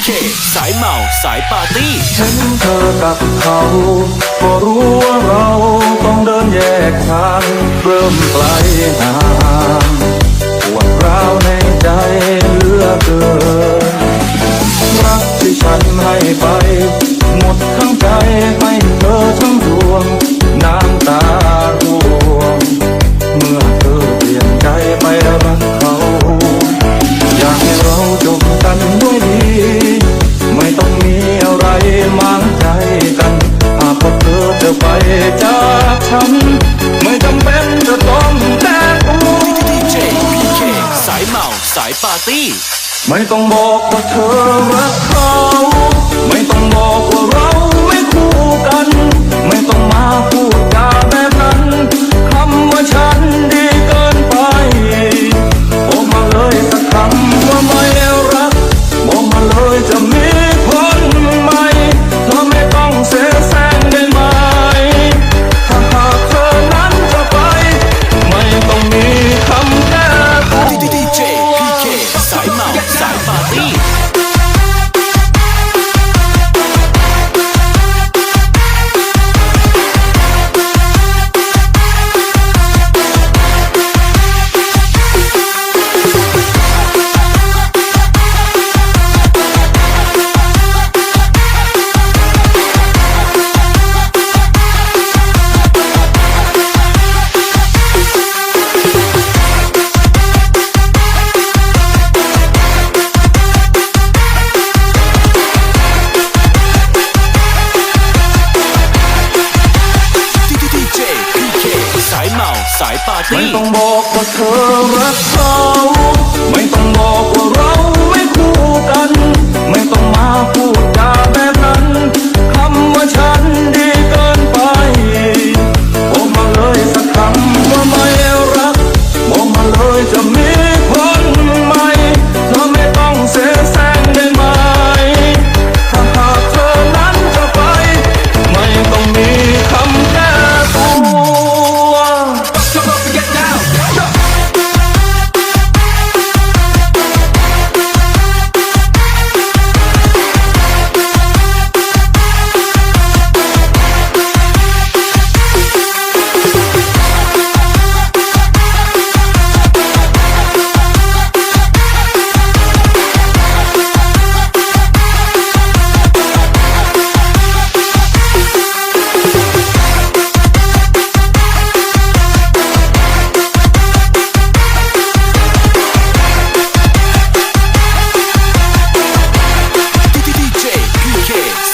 เคสายเมาสายปาร์ตี้เห็นเธอกับเขาก็รู้ว่าเราต้องเดินแยกทางเริ่มไกลห่างปวดร้าวในใจเหลือเกินรักที่ฉันให้ไปหมดทั้งใจให้เธอทั้งดวงน้ำตาร่วงเมื่อเธอเปลี่ยนใจไปรักเขาอยากให้เราจบกันด้วยดีไม่ต้องมีอะไรหมางใจกันหากว่าเธอจะไปจากฉันไม่จำเป็นจะต้องแตกหัว ดีเจพีเคสายเมาสายปาร์ตี้ไม่ต้องบอกว่าเธอรักเขาไม่ต้องบอกว่าเราไม่คู่กันไม่ต้องมาพูดจาแบบนั้นคำว่าฉันดีเกินไปบอกมาเลยสักคำว่าไม่รักบอกมาเลยจะมีคนใหม่เธอไม่ต้องเสียแซงได้ไหมถ้าหากเธอนั้นจะไปไม่ต้องมีคำแก้ตัว ดีเจพีเคสายเมาสายปาร์ตี้สายปาร์ตี้ไม่ต้องบอกว่าเธอรักเขาไม่ต้องบอกว่าเราไม่คู่กันไม่ต้องมาพูดจาแบบนั้นคำว่าฉันดีเกินไปบอกมาเลยสักคำว่าไม่รักบอกมาเลยจะมีคนใหม่เธอไม่ต้องเสียแซงได้ไหมถ้าหากเธอนั้นจะไปไม่ต้องมีคำแก้ตัว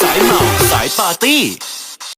สายเมาสายปาร์ตี้